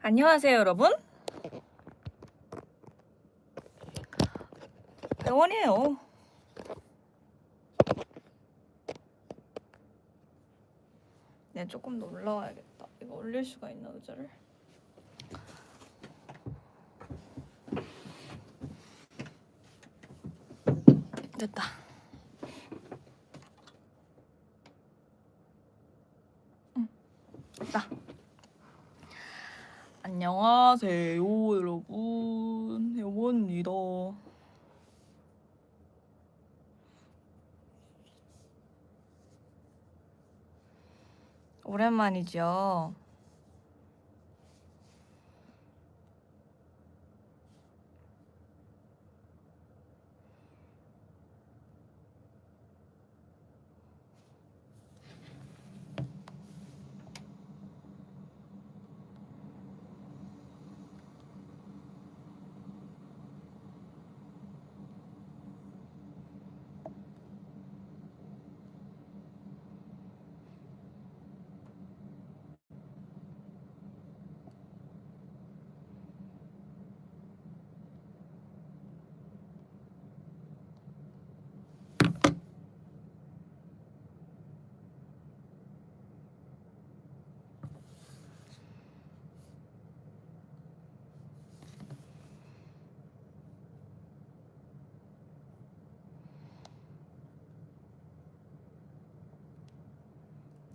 안녕하세요, 여러분. 병원이에요. 네, 조금 더 올라와야겠다. 이거 올릴 수가 있나, 의자를? 됐다. 됐다. 안녕하세요, 여러분. 여보입니다. 오랜만이죠.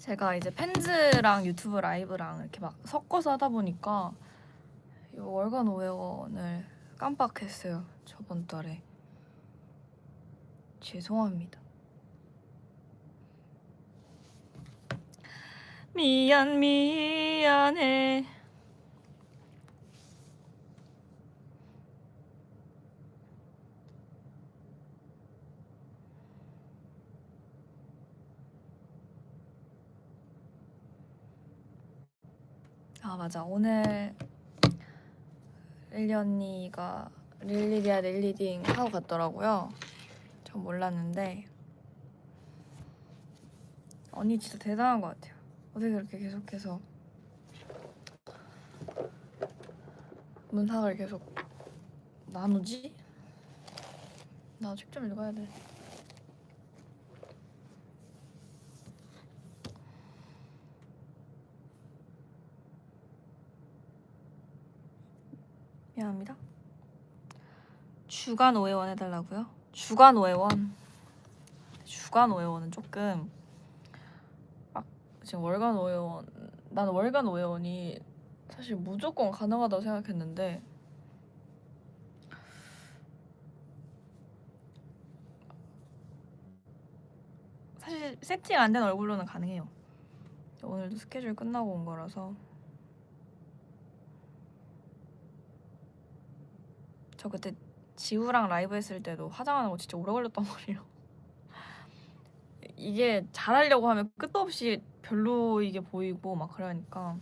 제가 이제 펜즈랑 유튜브 라이브랑 이렇게 막 섞어서 하다 보니까 이 월간 500원을 깜빡했어요. 저번 달에. 죄송합니다. 미안해. 아, 맞아. 오늘 릴리 언니가 릴리리아 릴리딩 하고 갔더라고요. 전 몰랐는데 언니 진짜 대단한 것 같아요. 어떻게 그렇게 계속해서 문학을 계속 나누지? 나 책 좀 읽어야 돼. 미안합니다. 주간 5회원 해달라고요? 주간 5회원? 주간 5회원은 조금 막 지금 월간 5회원, 나는 월간 5회원이 사실 무조건 가능하다고 생각했는데 사실 세팅 안 된 얼굴로는 가능해요. 오늘도 스케줄 끝나고 온 거라서. 저 그때 지우랑 라이브 했을 때도 화장하는 거 진짜 오래 걸렸단 말이에요. 이게 잘하려고 하면 끝도 없이 별로이게 보이고 막 그러니까.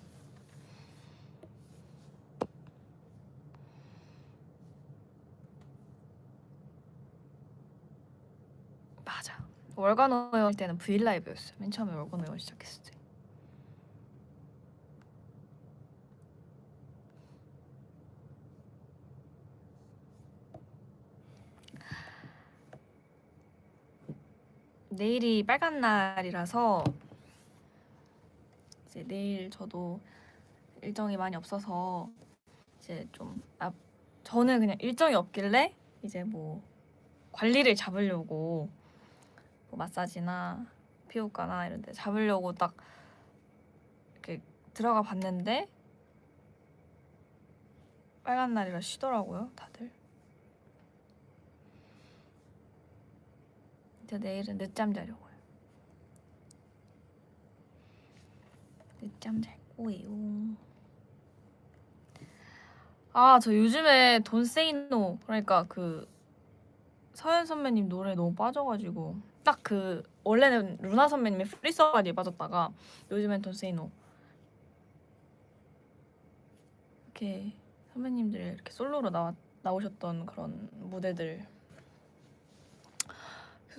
맞아. 월간 회원 할 때는 브이 라이브였어요. 맨 처음에 월간 회원 시작했을 때. 내일이 빨간 날이라서 이제 내일 저도 일정이 많이 없어서 이제 좀 저는 그냥 일정이 없길래 이제 뭐 관리를 잡으려고 뭐 마사지나 피부과나 이런 데 잡으려고 딱 이렇게 들어가 봤는데 빨간 날이라 쉬더라고요, 다들. 이제 내일은 늦잠 자려고요. 늦잠 잘 거예요. 아, 저 요즘에 돈 세이노, 그러니까 그 서현 선배님 노래 너무 빠져가지고 딱 그 원래는 루나 선배님의 프리서가지에 빠졌다가 요즘엔 돈 세이노. 이렇게 선배님들이 이렇게 솔로로 나오셨던 그런 무대들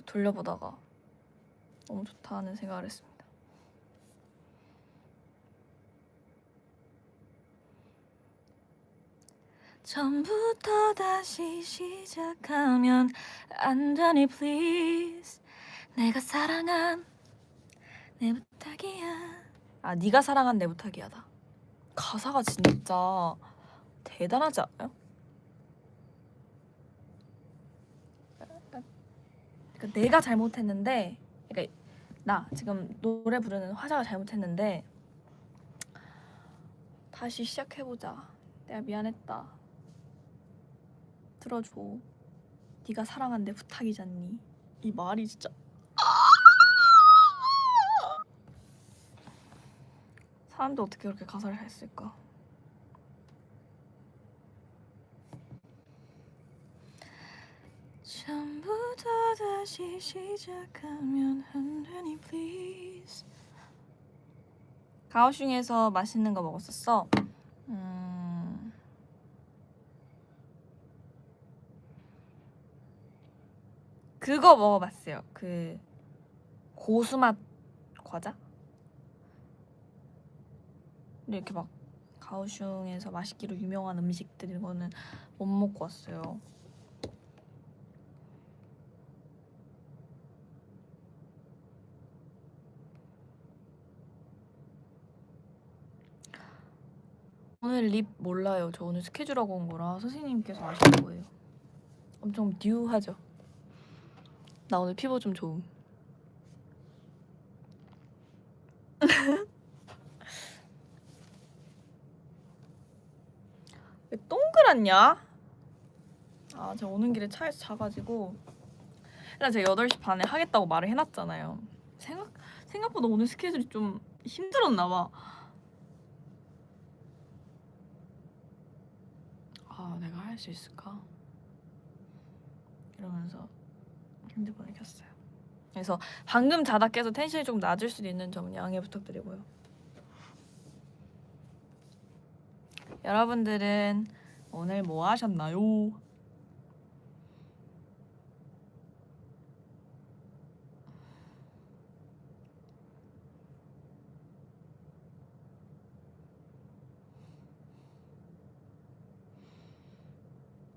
돌려보다가 너무 좋다는 생각을 했습니다. 처음부터 다시 시작하면 안 되니 please. 내가 사랑한 내 부탁이야. 아, 네가 사랑한 내 부탁이야다. 가사가 진짜 대단하지 않아요? 그러니까 내가 잘못했는데, 그러니까 나 지금 노래 부르는 화자가 잘못했는데 다시 시작해보자. 내가 미안했다. 들어줘. 네가 사랑한 내 부탁이잖니. 이 말이 진짜 사람들 어떻게 그렇게 가사를 잘 쓸까? 처음부터 다시 시작하면 안 되니 please. 가오슝에서 맛있는 거 먹었었어. 그거 먹어봤어요. 그 고수맛 과자? 근데 이렇게 막 가오슝에서 맛있기로 유명한 음식들 이런 거는 못 먹고 왔어요. 오늘 립 몰라요. 저 오늘 스케줄하고 온 거라 선생님께서 아실 거예요. 엄청 듀하죠? 나 오늘 피부 좀 좋음. 왜 동그랗냐? 아, 제가 오는 길에 차에서 자가지고 일단 제가 8시 반에 하겠다고 말을 해놨잖아요. 생각보다 오늘 스케줄이 좀 힘들었나 봐. 아, 내가 할 수 있을까? 이러면서 핸드폰을 켰어요. 그래서 방금 자다 깨서 텐션이 좀 낮을 수도 있는 점은 양해 부탁드리고요. 여러분들은 오늘 뭐 하셨나요?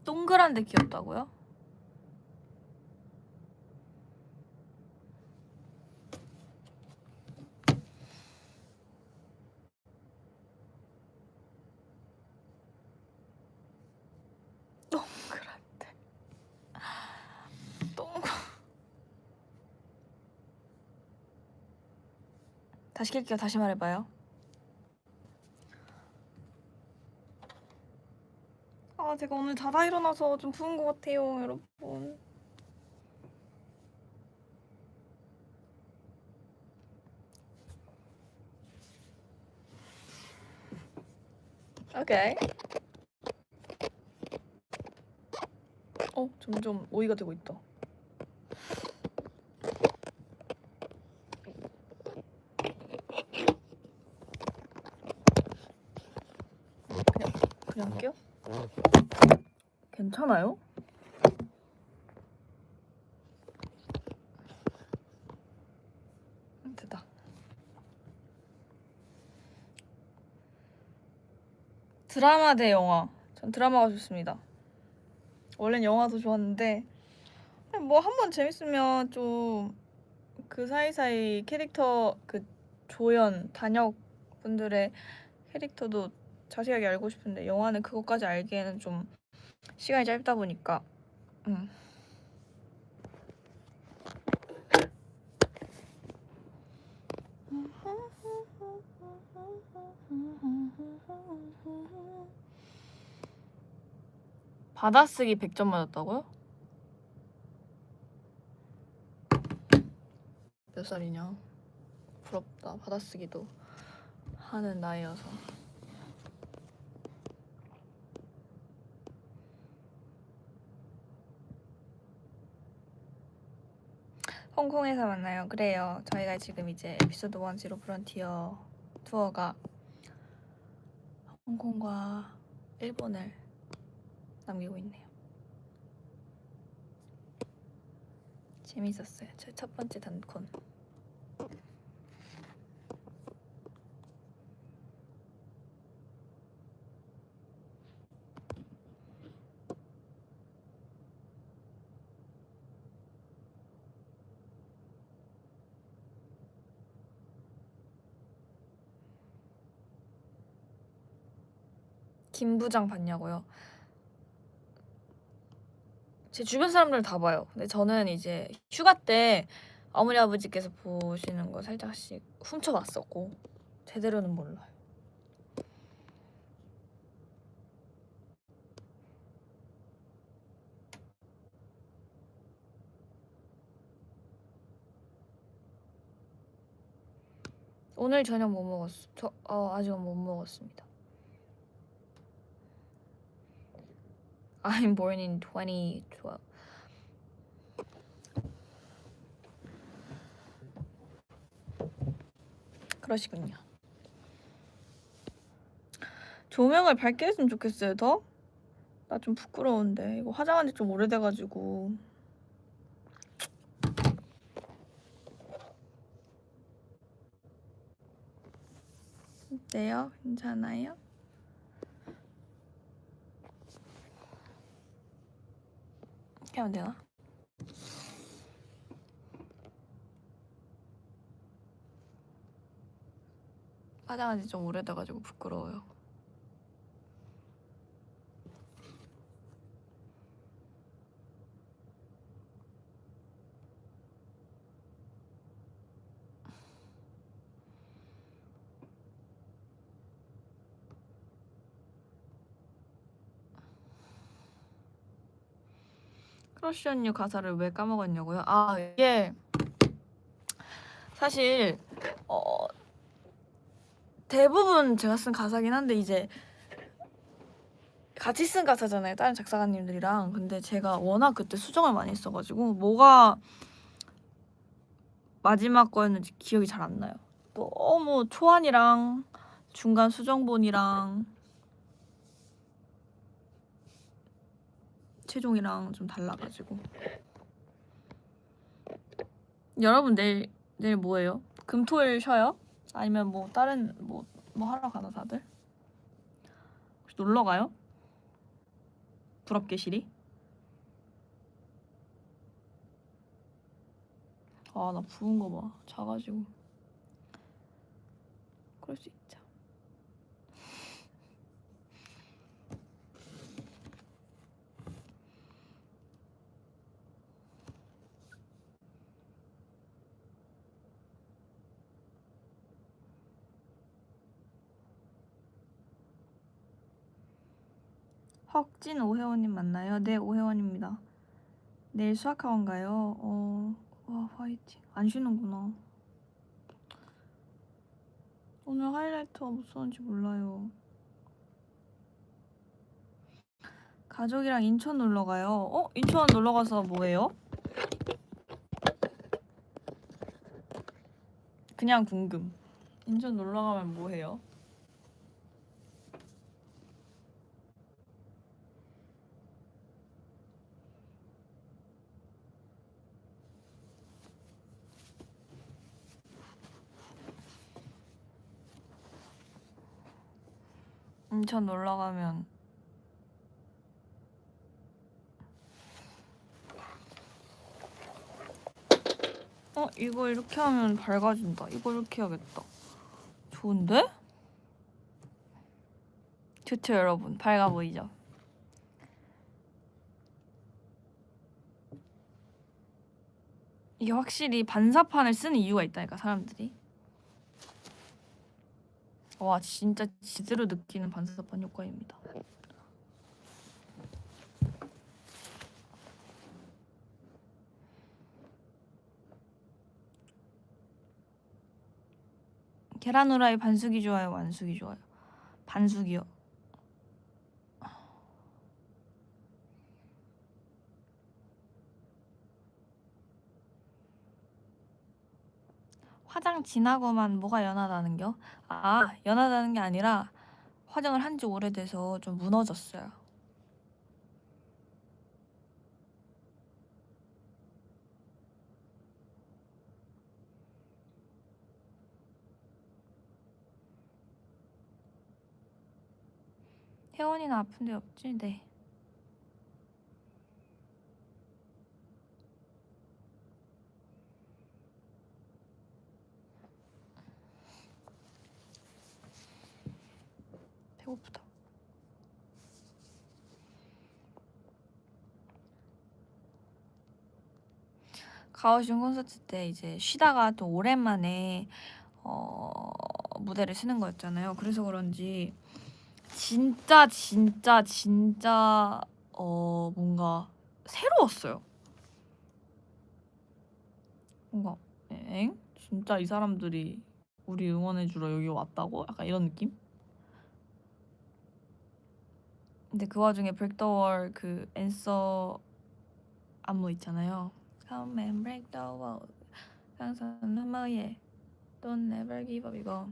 동그란데 귀엽다고요? 동그란데. 다시 킬게요. 다시 말해봐요. 아, 제가 오늘 자다 일어나서 좀 부은 것 같아요, 여러분. 오케이. 점점 오이가 되고 있다. 그냥 할게요. 괜찮아요? 됐다. 드라마 대 영화. 전 드라마가 좋습니다. 원래는 영화도 좋았는데 뭐 한 번 재밌으면 좀 그 사이사이 캐릭터 그 조연, 단역 분들의 캐릭터도 자세하게 알고 싶은데 영화는 그것까지 알기에는 좀 시간이 짧다 보니까 받아쓰기 100점 맞았다고요? 몇 살이냐? 부럽다. 받아쓰기도 하는 나이여서. 홍콩에서 만나요. 그래요. 저희가 지금 이제 에피소드 1 지로 프론티어 투어가 홍콩과 일본을 남기고 있네요. 재밌었어요. 제 첫 번째 단콘. 김 부장 봤냐고요? 제 주변 사람들 다 봐요. 근데 저는 이제 휴가 때 어머니 아버지께서 보시는 거 살짝씩 훔쳐봤었고 제대로는 몰라요. 오늘 저녁 뭐 먹었어? 아직은 못 먹었습니다. I'm born in 2012. 그러시군요. 조명을 밝게 했으면 좋겠어요, 더? 나 좀 부끄러운데 이거 화장한 지 좀 오래돼가지고. 어때요? 괜찮아요? 이렇게 하면 되나? 화장한 지 좀 오래돼가지고 부끄러워요. 크러쉬 언니 가사를 왜 까먹었냐고요? 아, 이게 사실 대부분 제가 쓴 가사긴 한데 이제 같이 쓴 가사잖아요, 다른 작사가님들이랑. 근데 제가 워낙 그때 수정을 많이 했어가지고 뭐가 마지막 거였는지 기억이 잘 안 나요. 너무 초안이랑 중간 수정본이랑 최종이랑 좀 달라가지고. 여러분 내일 뭐예요? 금토일 쉬어요? 아니면 뭐 다른 뭐 하러 가나 다들? 혹시 놀러 가요? 부럽게실이? 아, 나 부은 거 봐. 자가지고. 그럴 수 있죠. 헉진 오혜원님 맞나요? 네, 오혜원입니다. 내일 수학학원 가요? 와, 화이팅. 안 쉬는구나. 오늘 하이라이트가 못 썼는지 몰라요. 가족이랑 인천 놀러 가요. 인천 놀러 가서 뭐해요? 그냥 궁금. 인천 놀러 가면 뭐해요? 인천 놀러 가면 이거 이렇게 하면 밝아진다. 이거 이렇게 해야겠다. 좋은데? 좋죠, 여러분. 밝아 보이죠? 이게 확실히 반사판을 쓰는 이유가 있다니까, 사람들이. 와, 진짜 제대로 느끼는 반사판 효과입니다. 계란 후라이 반숙이 좋아요, 완숙이 좋아요? 반숙이요. 화장 지나고만 뭐가 연하다는겨? 아, 연하다는 게 아니라 화장을 한 지 오래돼서 좀 무너졌어요. 혜원이는 아픈 데 없지? 네. 배고프다. 가오슝 콘서트 때 이제 쉬다가 또 오랜만에 무대를 쓰는 거였잖아요. 그래서 그런지 진짜 뭔가 새로웠어요. 뭔가 엥? 진짜 이 사람들이 우리 응원해주러 여기 왔다고? 약간 이런 느낌? 근데 그 와중에 브레이크더월 그 앤서 안무 있잖아요. Come and break the wall. 항상 너머에 Don't never give up 이거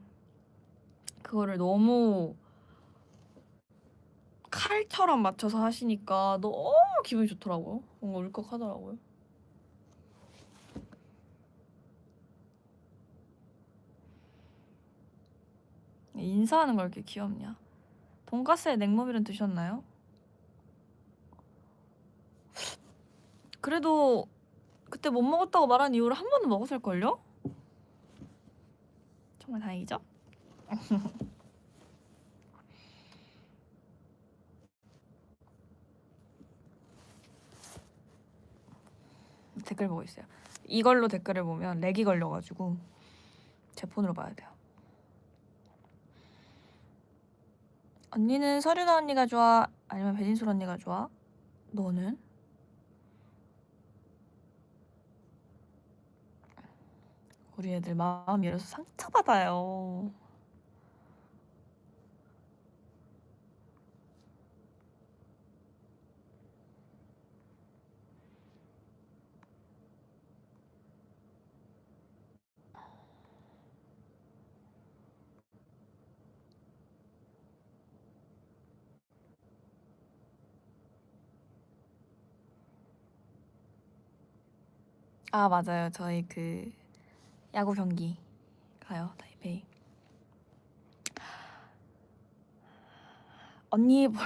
그거를 너무 칼처럼 맞춰서 하시니까 너무 기분이 좋더라고요. 뭔가 울컥하더라고요. 인사하는 걸 이렇게 귀엽냐? 돈가스에 냉모밀은 드셨나요? 그래도 그때 못 먹었다고 말한 이후로 한 번은 먹었을걸요? 정말 다행이죠? 댓글 보고 있어요. 이걸로 댓글을 보면 렉이 걸려가지고 제 폰으로 봐야 돼요. 언니는 서류나 언니가 좋아? 아니면 배진솔 언니가 좋아? 너는? 우리 애들 마음 열어서 상처받아요. 아 맞아요. 저희 그 야구 경기 가요. 타이베이. 언니 볼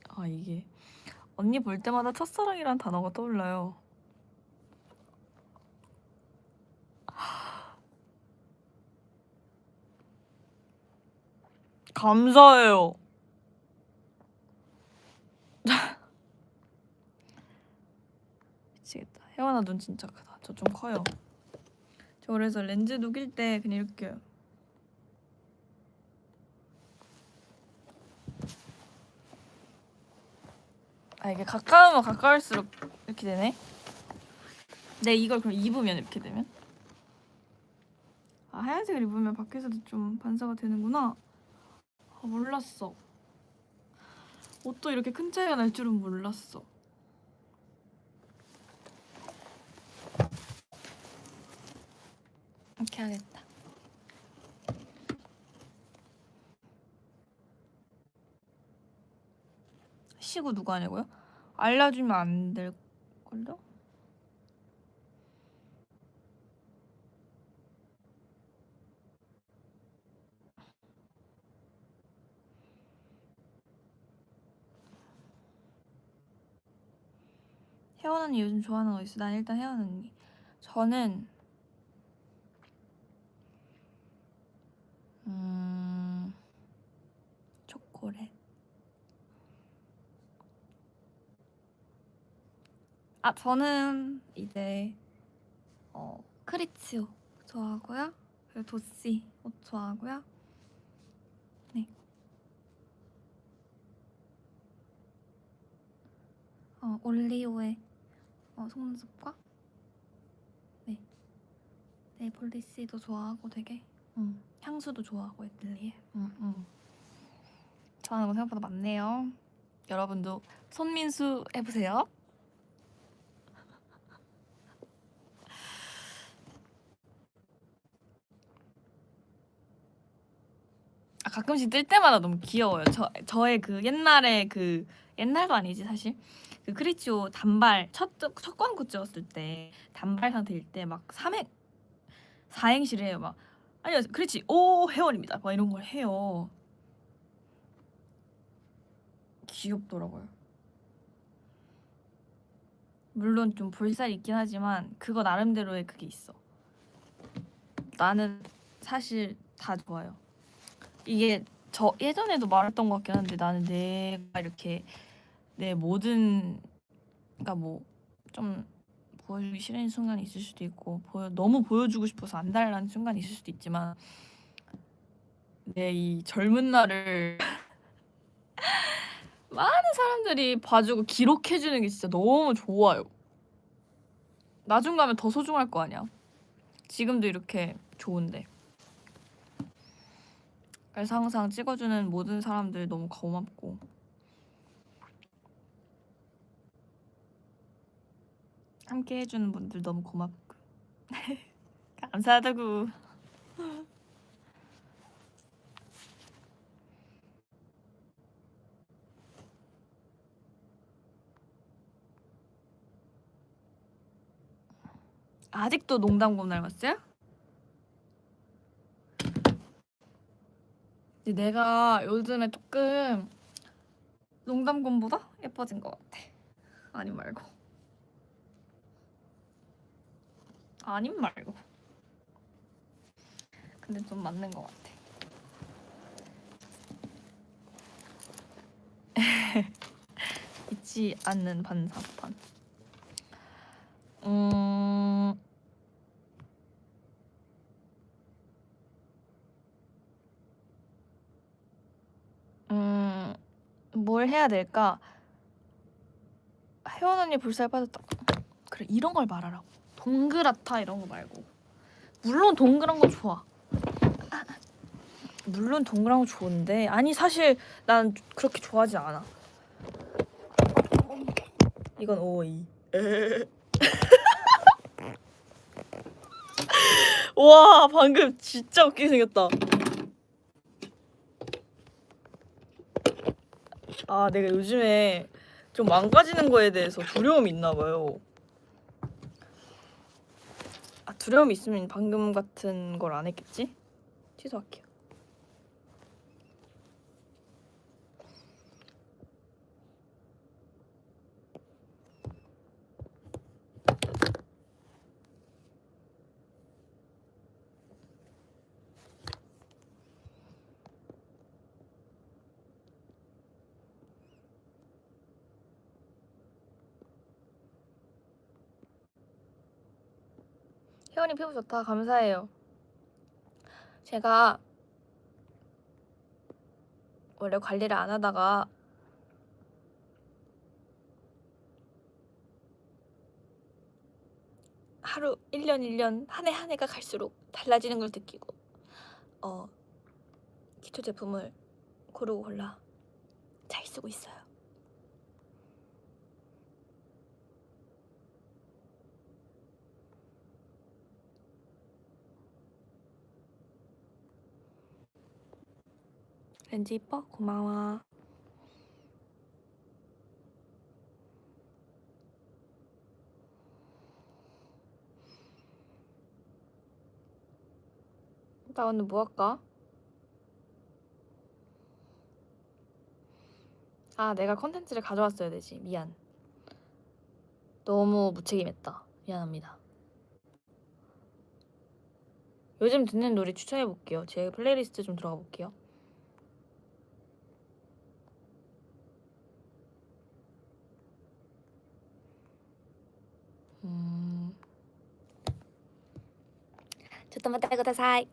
때마다 이게 언니 볼 때마다 첫사랑이란 단어가 떠올라요. 감사해요. 미치겠다. 혜원아 눈 진짜 크다. 저 좀 커요. 저 그래서 렌즈 녹일 때 그냥 이렇게 이게 가까우면 가까울수록 이렇게 되네. 네 이걸 그럼 입으면 이렇게 되면 하얀색을 입으면 밖에서도 좀 반사가 되는구나. 몰랐어. 옷도 이렇게 큰 차이가 날 줄은 몰랐어. 이렇게 하겠다. 시구 누가 하냐고요? 알려주면 안 될걸요? 혜원 언니 요즘 좋아하는 거 있어? 난 일단 혜원 언니. 저는 초콜릿. 저는 이제 크리치오 좋아하고요. 그리고 도씨 옷 좋아하고요. 네. 올리오의 속눈썹과 네 폴리시도 좋아하고 되게 향수도 좋아하고 애들리에 좋아하는 거 생각보다 많네요. 여러분도 손민수 해보세요. 가끔씩 뜰 때마다 너무 귀여워요. 저의 그 옛날에 그 옛날도 아니지 사실 그 크리치오 단발 첫 광고 찍었을 때 단발 상태일 때 막 3행 4행시를 해요. 막 아니요 그렇지 오 회원입니다. 막 이런 걸 해요. 귀엽더라고요. 물론 좀 볼살이 있긴 하지만 그거 나름대로의 그게 있어. 나는 사실 다 좋아요. 이게 저 예전에도 말했던 것 같긴 한데 나는 내가 이렇게 내 모든, 그러니까 뭐 좀 보여주기 싫은 순간이 있을 수도 있고 너무 보여주고 싶어서 안 달라는 순간이 있을 수도 있지만 내 이 젊은 날을 많은 사람들이 봐주고 기록해주는 게 진짜 너무 좋아요. 나중 가면 더 소중할 거 아니야. 지금도 이렇게 좋은데. 그래서 항상 찍어주는 모든 사람들 너무 고맙고 함께 해주는 분들 너무 고맙고 감사하다고. 아직도 농담곰 닮았어요? 근데 내가 요즘에 조금 농담곰보다 예뻐진 것 같아. 아님 말고. 아님 말고. 근데 좀 맞는 것 같아. 잊지 않는 반사판. 뭘 해야 될까? 혜원 언니 볼살 빠졌다. 그래, 이런 걸 말하라고. 동그랗다 이런 거 말고. 물론 동그란 거 좋아. 물론 동그란 거 좋은데 아니 사실 난 그렇게 좋아하지 않아. 이건 오이. 와 방금 진짜 웃기게 생겼다. 아 내가 요즘에 좀 망가지는 거에 대해서 두려움이 있나 봐요. 아 두려움이 있으면 방금 같은 걸 안 했겠지? 취소할게요. 혜원이 피부 좋다. 감사해요. 제가 원래 관리를 안 하다가 하루 1년 한 해 한 해가 갈수록 달라지는 걸 느끼고 기초 제품을 고르고 골라 잘 쓰고 있어요. 렌즈 이뻐? 고마워. 나 오늘 뭐 할까? 아 내가 컨텐츠를 가져왔어야 되지. 미안. 너무 무책임했다. 미안합니다. 요즘 듣는 노래 추천해볼게요. 제 플레이리스트 좀 들어가 볼게요.ちょっと待ってください.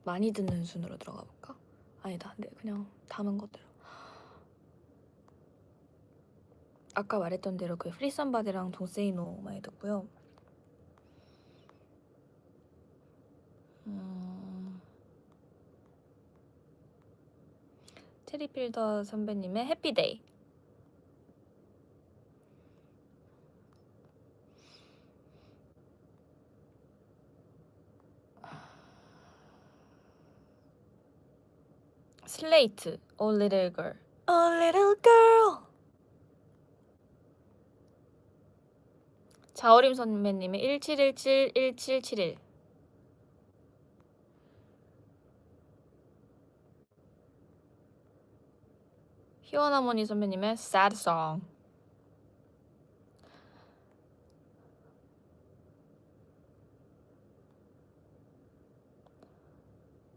많이 듣는 순으로 들어가 볼까? 아니다. 근데 그냥 담은 것대로. 아까 말했던 대로 그 프리 썸바디랑 Don't Say No 많이 듣고요. 체리필더 선배님의 해피데이. 슬레이트 Oh Little Girl. Oh Little Girl. 자우림 선배님의 1717-1771. 희원어머니 선배님의 Sad Song.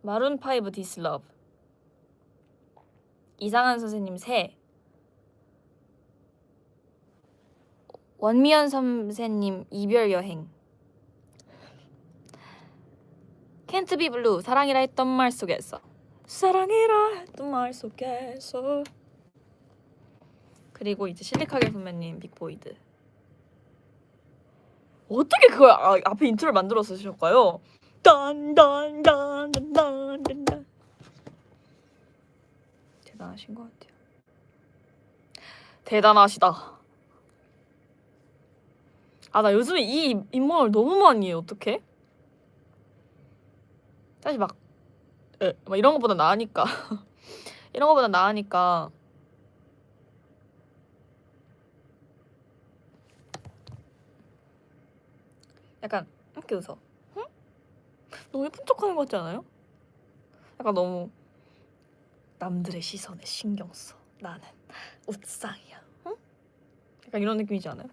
마룬5 This Love. 이상한 선생님 새. 원미연 선생님 이별 여행. Can't Be Blue. 사랑이라 했던 말 속에서. 사랑이라 했던 말 속에서. 그리고 이제 실리카겔 선배님 빅보이드. 어떻게 그걸 앞에 인트로를 만들어 쓰셨을까요? 딴딴딴딴딴딴. 대단하신 것 같아요. 대단하시다. 나 요즘에 이 인물을 너무 많이 해요. 어떡해? 사실 막 이런 거보다 나으니까 이런 거보다 나으니까 약간 이렇게 웃어. 응? 너무 예쁜 척하는 것 같지 않아요? 약간 너무 남들의 시선에 신경 써. 나는 웃상이야. 응? 약간 이런 느낌이지 않아요?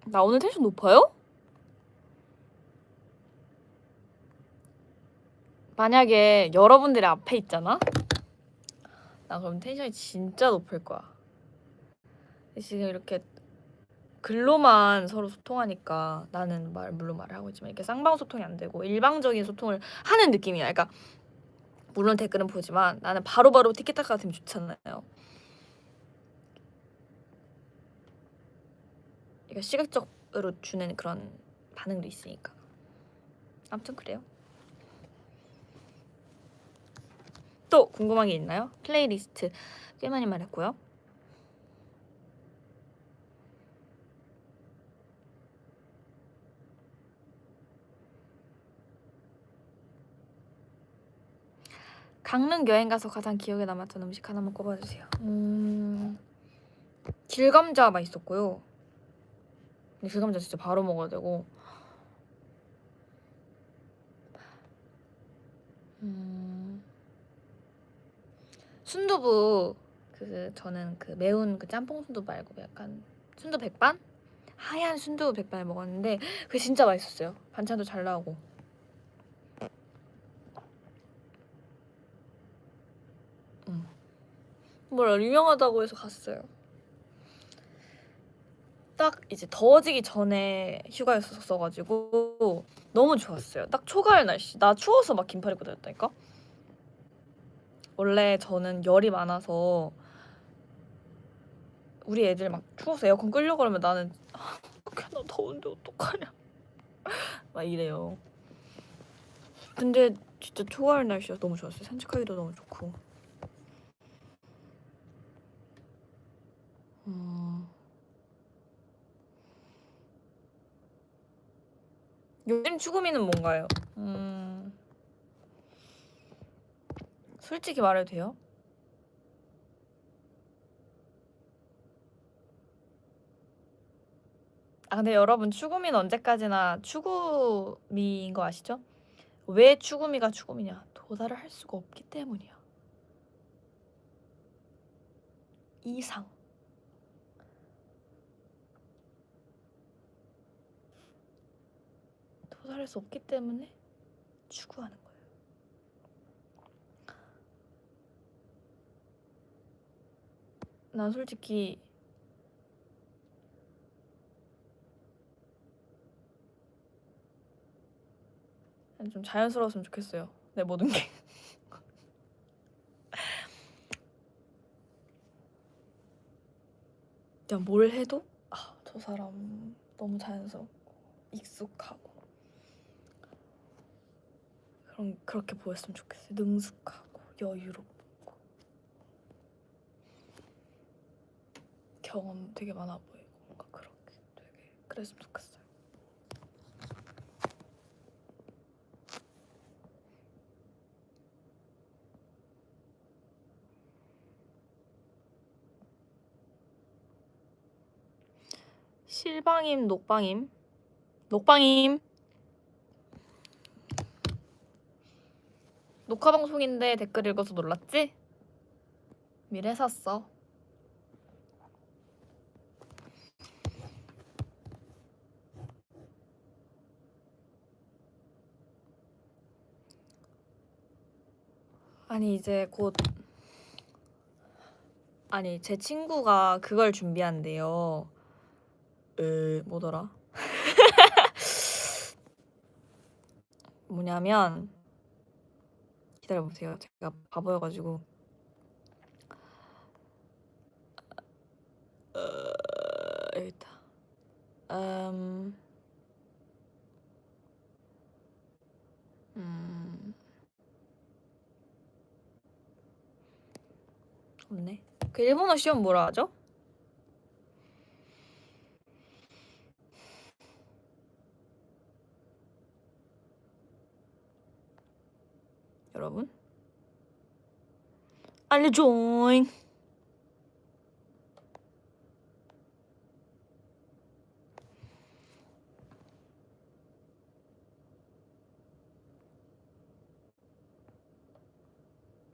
나 오늘 텐션 높아요? 만약에 여러분들의 앞에 있잖아? 나 그럼 텐션이 진짜 높을 거야. 지금 이렇게 글로만 서로 소통하니까 나는 물론 말을 하고 있지만 이렇게 쌍방 소통이 안 되고 일방적인 소통을 하는 느낌이야. 그러니까 물론 댓글은 보지만 나는 바로바로 티키타카가 되면 좋잖아요. 그러니까 시각적으로 주는 그런 반응도 있으니까. 아무튼 그래요. 또 궁금한 게 있나요? 플레이리스트 꽤 많이 말했고요. 강릉 여행 가서 가장 기억에 남았던 음식 하나만 꼽아주세요. 길감자 맛있었고요. 근데 길감자 진짜 바로 먹어야 되고. 순두부 저는 매운 짬뽕 순두부 말고 약간 순두 백반? 하얀 순두부 백반을 먹었는데 그게 진짜 맛있었어요. 반찬도 잘 나오고. 뭐라 유명하다고 해서 갔어요. 딱 이제 더워지기 전에 휴가였었어가지고 너무 좋았어요. 딱 초가을 날씨. 나 추워서 막 긴팔 입고 다녔다니까. 원래 저는 열이 많아서 우리 애들 막 추워서 에어컨 끄려고 그러면 나는 나 더운데 어떡하냐 막 이래요. 근데 진짜 초가을 날씨가 너무 좋았어요. 산책하기도 너무 좋고. 요즘 추구미는 뭔가요? 솔직히 말해도 돼요? 근데 여러분 추구미는 언제까지나 추구미인 거 아시죠? 왜 추구미가 추구미냐? 도달을 할 수가 없기 때문이야. 이상. 도달할 수 없기 때문에 추구하는 거예요. 난 솔직히 좀 자연스러웠으면 좋겠어요. 내 모든 게. 그냥 뭘 해도 저 사람 너무 자연스럽고 익숙하고 그렇게 보였으면 좋겠어요. 능숙하고 여유롭고 경험 되게 많아 보이고 뭔가 그렇게 되게 그랬으면 좋겠어요. 실방임 녹방임 녹화 방송인데 댓글 읽어서 놀랐지? 미래 샀어. 아니 이제 곧 아니 제 친구가 그걸 준비한대요. 뭐더라? 뭐냐면 기다려보세요. 제가 바보여가지고 여기 있다. 없네. 그 일본어 시험 뭐라 하죠? 여러분 알려줘잉.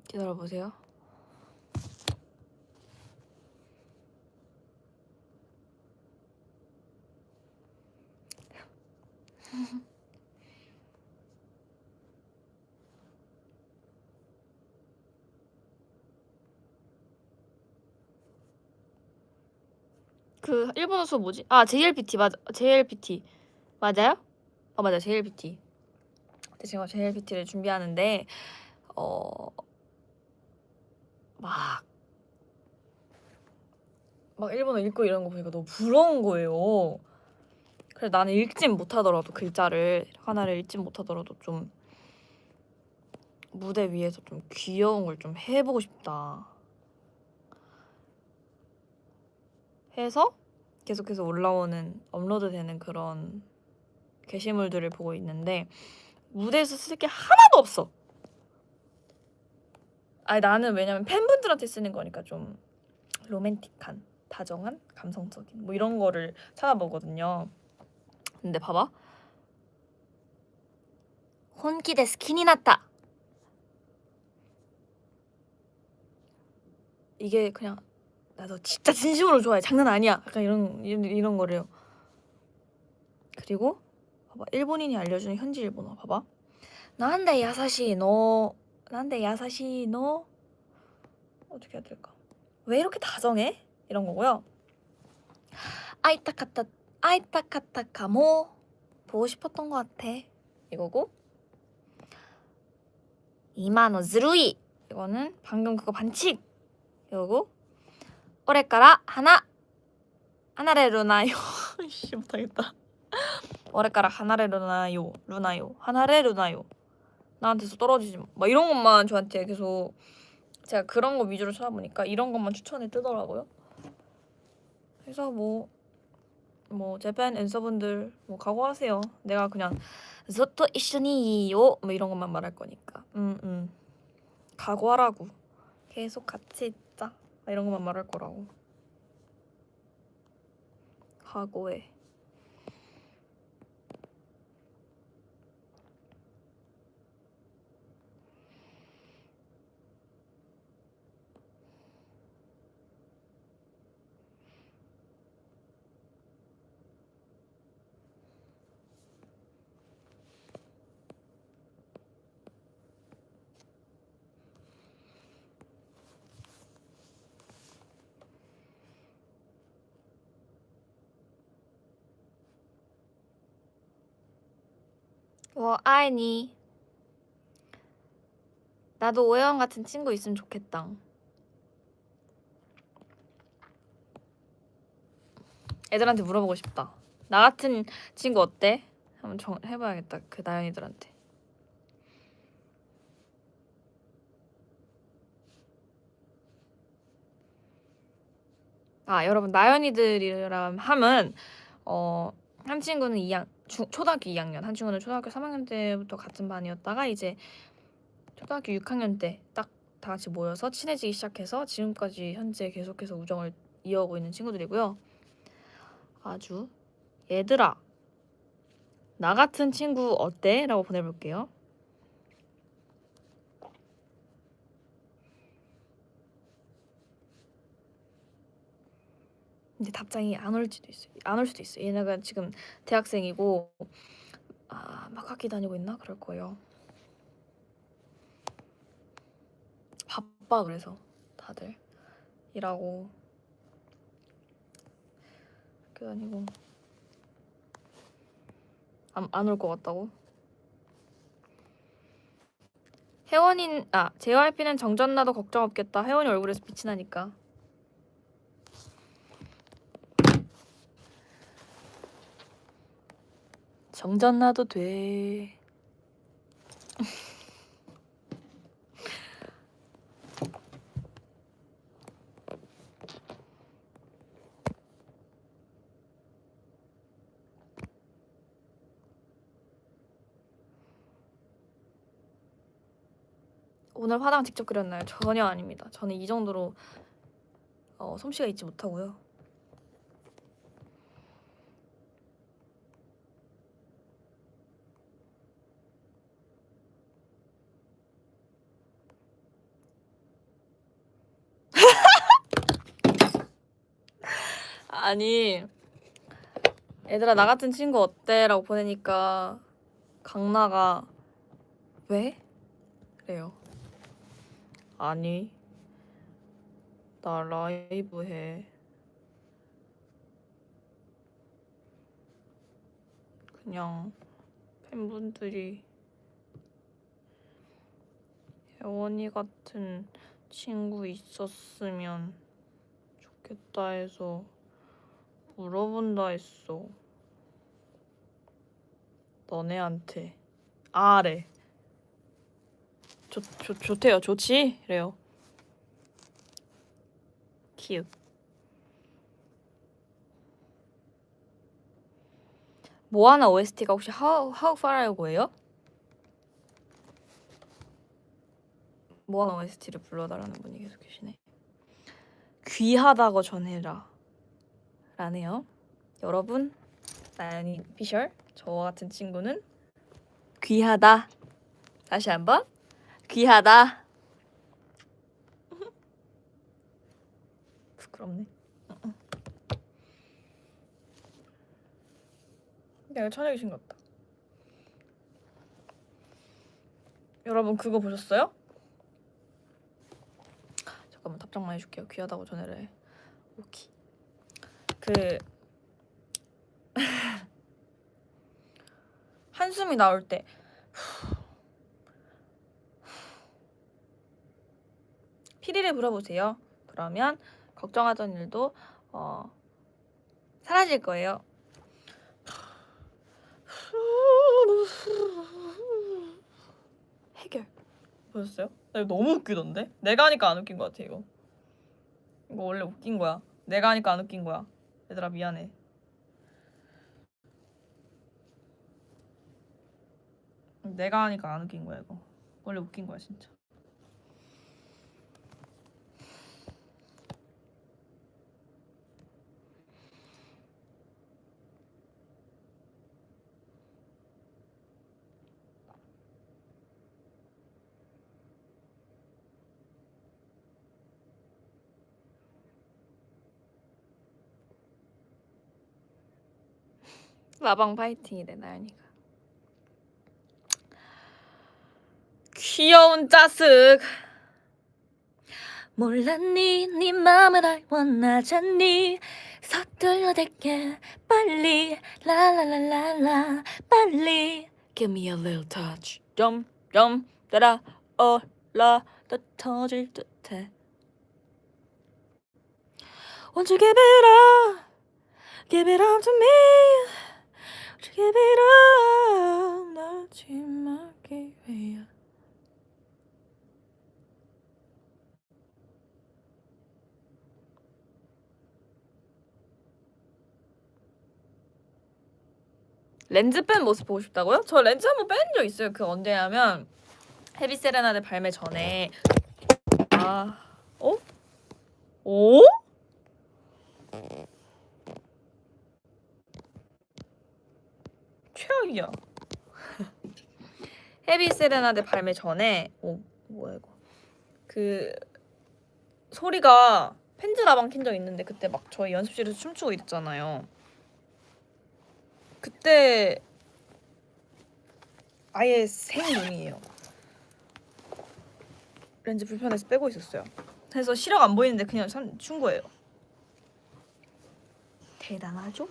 기다려보세요. 그 일본어 수업 뭐지? 아 JLPT 맞아. JLPT 맞아요? 맞아 JLPT. 제가 JLPT를 준비하는데 막 일본어 읽고 이런 거 보니까 너무 부러운 거예요. 그래서 나는 읽진 못하더라도 글자를 하나를 읽진 못하더라도 좀 무대 위에서 좀 귀여운 걸 좀 해보고 싶다 해서 계속해서 올라오는 업로드되는 그런 게시물들을 보고 있는데 무대에서 쓸 게 하나도 없어. 아니 나는 왜냐면 팬분들한테 쓰는 거니까 좀 로맨틱한, 다정한, 감성적인 뭐 이런 거를 찾아보거든요. 근데 봐봐. 혼기 데스 키니 났다. 이게 그냥 나 너 진짜 진심으로 좋아해. 장난 아니야. 약간 이런 거래요. 그리고 봐봐. 일본인이 알려주는 현지 일본어 봐봐. 난데 야사시 너 어떻게 해야 될까? 왜 이렇게 다정해? 이런 거고요. 아이타카타카모 보고 싶었던 것 같아. 이거고 이마노ズるい 이거는 방금 그거 반칙. 이거고 오레까라 하나레루나요. 씨 못하겠다. 오레까라 하나레루나요 루나요 하나레루나요. 나한테서 떨어지지 마. 막 이런 것만 저한테 계속 제가 그런 거 위주로 찾아보니까 이런 것만 추천해 뜨더라고요. 그래서 뭐 재팬 앤서분들 뭐 각오하세요. 내가 그냥 저또 이슈니요 뭐 이런 것만 말할 거니까. 각오하라고. 계속 같이 있자. 이런 것만 말할 거라고. 각오해. 아이니 나도 오해원 같은 친구 있으면 좋겠다. 애들한테 물어보고 싶다. 나 같은 친구 어때? 한번 해봐야겠다. 그 나연이들한테. 여러분 나연이들이랑 함은 한 친구는 초등학교 2학년, 한 친구는 초등학교 3학년 때부터 같은 반이었다가 이제 초등학교 6학년 때 딱 다 같이 모여서 친해지기 시작해서 지금까지 현재 계속해서 우정을 이어오고 있는 친구들이고요. 아주 얘들아 나 같은 친구 어때? 라고 보내볼게요. 근데 답장이 안 올 수도 있어요. 안 올 수도 있어요. 얘네가 지금 대학생이고 막 학기 다니고 있나? 그럴 거예요. 바빠. 그래서 다들 일하고 학교 다니고. 안 올 것 같다고? JYP는 정전 나도 걱정 없겠다. 혜원이 얼굴에서 빛이 나니까. 정전 나도 돼. 오늘 화장 직접 그렸나요? 전혀 아닙니다. 저는 이 정도로 솜씨가 있지 못하고요. 아니, 얘들아 나 같은 친구 어때? 라고 보내니까 강나가 왜? 그래요. 아니, 나 라이브 해. 그냥 팬분들이 혜원이 같은 친구 있었으면 좋겠다 해서 물어본다 했어. 너네한테. 아래. 좋대요. 좋지? 그래요. 키읔. 모아나 OST가 혹시 How Far Are You예요? 모아나 OST를 불러달라는 분이 계속 계시네. 귀하다고 전해라 라네요. 여러분, 나연이 피셜 저와 같은 친구는 귀하다. 다시 한번 귀하다. 부끄럽네. 내가 처녀 귀신 같다. 여러분 그거 보셨어요? 잠깐만 답장만 해줄게요. 귀하다고 전해래. 오케이. 그 한숨이 나올 때 피리를 불어보세요. 그러면 걱정하던 일도 사라질 거예요. 해결. 보셨어요? 나 이거 너무 웃기던데? 내가 하니까 안 웃긴 것 같아 이거. 이거 원래 웃긴 거야. 내가 하니까 안 웃긴 거야. 얘들아 미안해. 내가 하니까 안 웃긴 거야 이거. 원래 웃긴 거야 진짜. 라방 파이팅이래 나연이가. 귀여운 짜쓱. 몰랐니 네 맘을 알 원하잖니 서툴러 댈게 빨리 라라라라라 빨리 Give me a little touch 점점 따라올라 더 터질 듯해 Won't you give it up Give it up to me Won't you give it up 마지막 기회야 렌즈 뺀 모습 보고 싶다고요? 저 렌즈 한번 뺀 적 있어요. 그 언제냐면 헤비 세레나데 발매 전에 오? 최악이야. 헤비 세레나데 발매 전에 뭐야 이거 그 소리가 팬즈 라방 킨 적 있는데 그때 막 저희 연습실에서 춤추고 있잖아요. 그때 아예 생 눈이에요. 렌즈 불편해서 빼고 있었어요. 그래서 시력 안 보이는데 그냥 준 거예요. 대단하죠?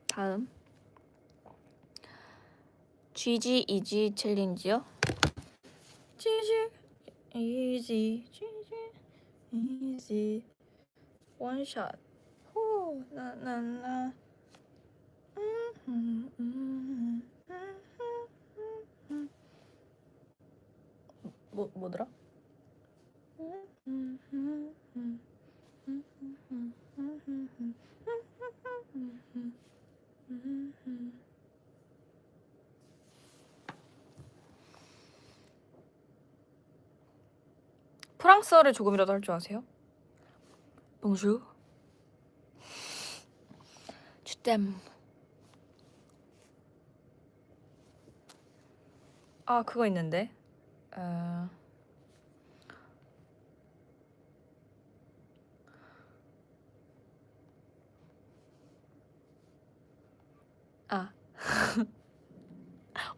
다음 GG 이지 챌린지요. GG 이지 GG 이지 원샷 호 나나나 뭐더라? 프랑스어를 조금이라도 할 줄 아세요? 봉주 주댐. 아 그거 있는데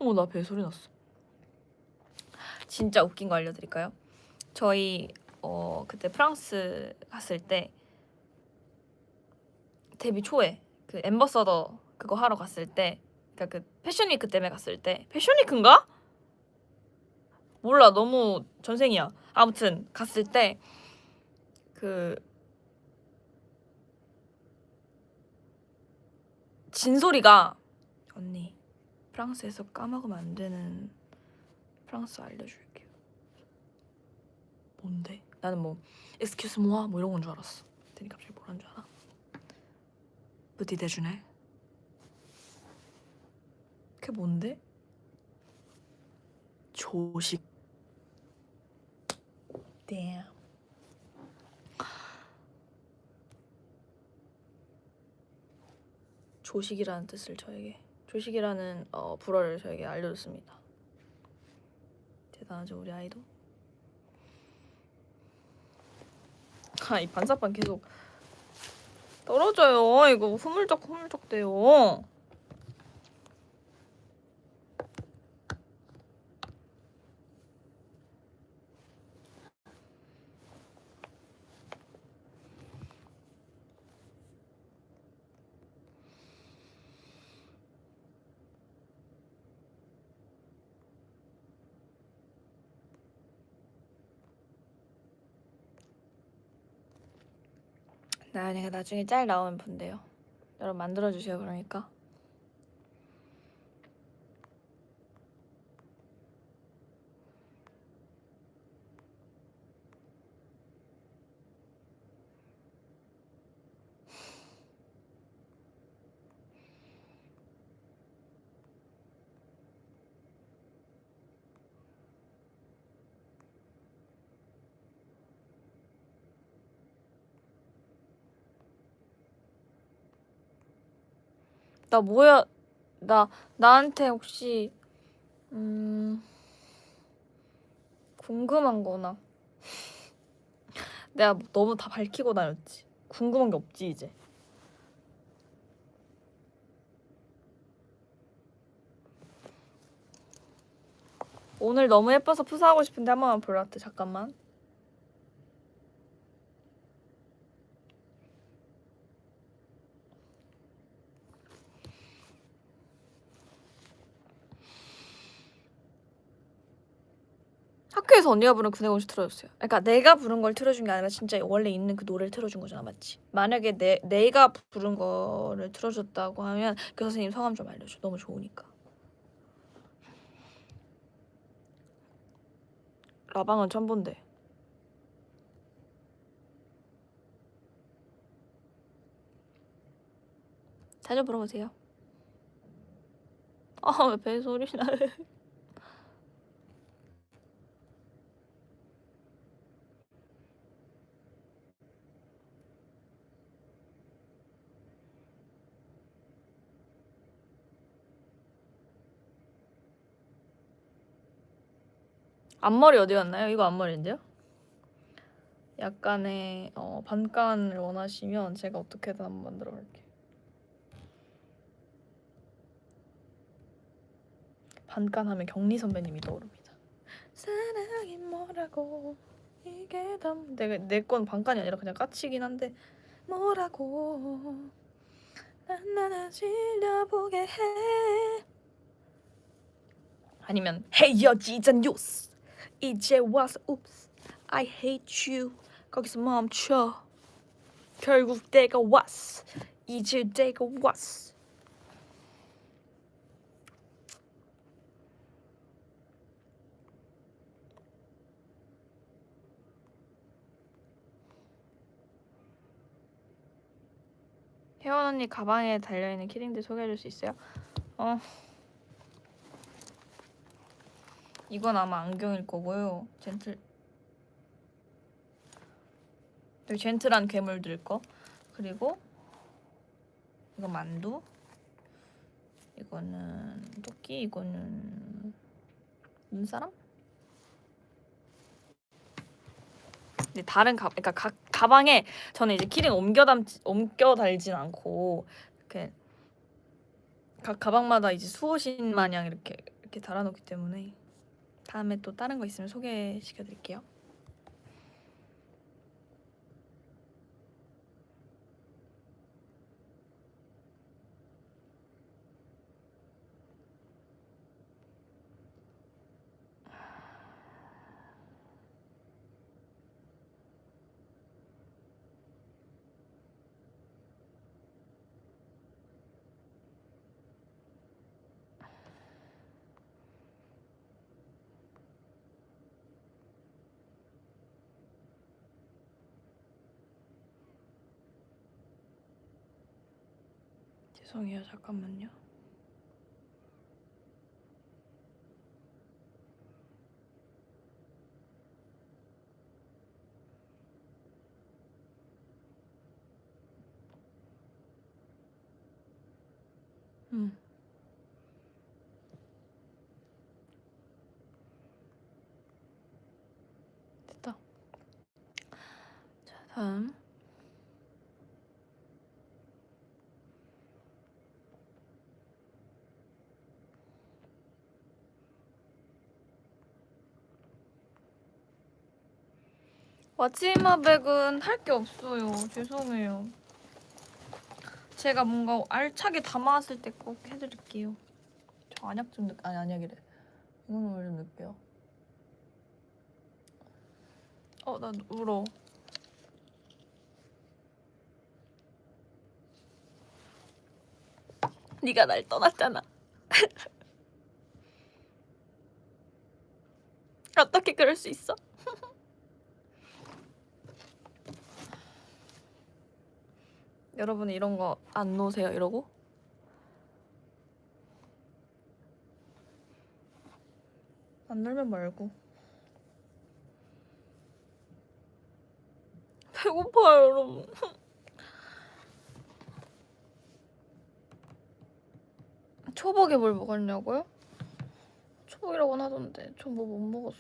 어머 나 배 소리 났어. 진짜 웃긴 거 알려드릴까요? 저희 그때 프랑스 갔을 때 데뷔 초에 그 앰버서더 그거 하러 갔을 때, 그러니까 그 패션위크 때문에 갔을 때, 패션위크인가? 몰라 너무 전생이야. 아무튼 갔을 때 그 진솔이가 언니 프랑스에서 까먹으면 안 되는 프랑스어 알려줄게요. 뭔데? 나는 뭐 excuse moi 뭐 이런 건 줄 알았어. 그랬더니 갑자기 뭐라는 줄 알아? petit déjeuner. 그게 뭔데? 조식. damn. 조식이라는 뜻을 저에게, 조식이라는 불어를 저에게 알려줬습니다. 대단하죠 우리 아이도. 이 반사판 계속 떨어져요. 이거 흐물쩍 돼요. 나연이가 나중에 짤 나오면 본대요. 여러분 만들어주세요 그러니까. 나 뭐야? 나한테 혹시 궁금한 거나 내가 너무 다 밝히고 다녔지. 궁금한 게 없지 이제. 오늘 너무 예뻐서 푸사하고 싶은데 한 번만 볼라트 잠깐만. 학교에서 언니가 부른 그네곤씨 틀어줬어요. 그러니까 내가 부른 걸 틀어준 게 아니라 진짜 원래 있는 그 노래를 틀어준 거잖아, 맞지? 만약에 내가 부른 거를 틀어줬다고 하면 그 선생님 성함 좀 알려줘. 너무 좋으니까. 라방은 처음 본대. 자주 물어보세요. 왜 배 소리 나래? 앞머리 어디 갔나요? 이거 앞머리인데요? 약간의 반kan을 원하시면 제가 어떻게든 한번 만들어 볼게요. 반칸하면 경리 선배님이 떠오릅니다. 사랑이 뭐라고 이게 다 내 건 반칸이 아니라 그냥 까치긴 한데 뭐라고 나나 질려보게 해. 아니면 헤어지자 뉴스 이제 와서 oops I hate you 거기서 멈춰 결국 때가 왔어 잊을 때가 왔어. 혜원 언니 가방에 달려있는 키링들 소개해줄 수 있어요? 이건 아마 안경일 거고요. 여기 젠틀한 괴물들 거. 그리고 이거 만두. 이거는 토끼. 이거는 눈사람? 근데 다른 그러니까 각 가방에 저는 이제 키링 옮겨 달진 않고 이렇게 각 가방마다 이제 수호신 마냥 이렇게 달아놓기 때문에 다음에 또 다른 거 있으면 소개시켜 드릴게요. 죄송해요. 잠깐만요. 됐다. 자, 다음. 왓츠인마백은 할 게 없어요. 죄송해요. 제가 뭔가 알차게 담아왔을 때 꼭 해드릴게요. 저 안약 좀 안약이래. 이거는 좀 넣을게요. 나 울어. 네가 날 떠났잖아. 어떻게 그럴 수 있어? 여러분 이런 거 안 놓으세요? 이러고? 안 놀면 말고. 배고파요, 여러분. 초복에 뭘 먹었냐고요? 초복이라고는 하던데 저 뭐 못 먹었어.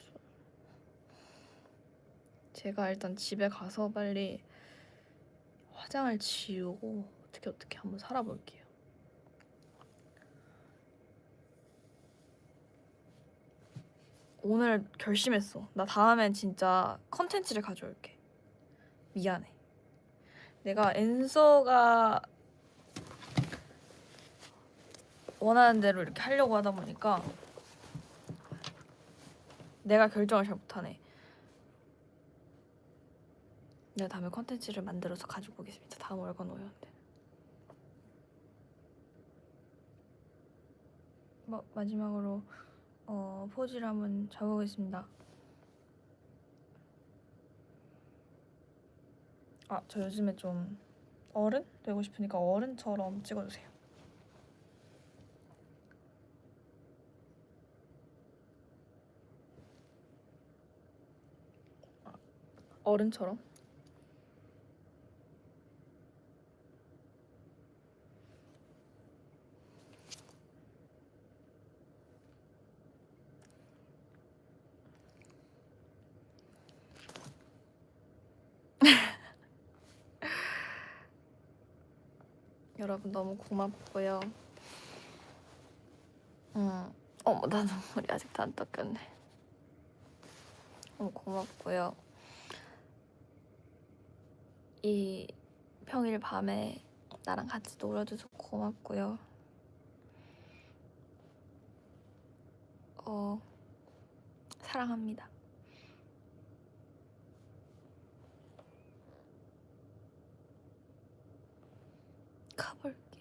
제가 일단 집에 가서 빨리 화장을 지우고 어떻게 한번 살아볼게요. 오늘 결심했어. 나 다음엔 진짜 컨텐츠를 가져올게. 미안해. 내가 엔서가 원하는 대로 이렇게 하려고 하다 보니까 내가 결정을 잘 못하네. 내가 다음에 컨텐츠를 만들어서 가지고 오겠습니다. 다음 월간 오였는데. 마지막으로 포즈를 한번 잡아보겠습니다. 저 요즘에 좀 어른 되고 싶으니까 어른처럼 찍어주세요. 어른처럼? 여러분 너무 고맙고요. 어머, 나 눈물이 아직도 안 닦였네. 너무 고맙고요. 이 평일 밤에 나랑 같이 놀아줘서 고맙고요. 사랑합니다. 가볼게.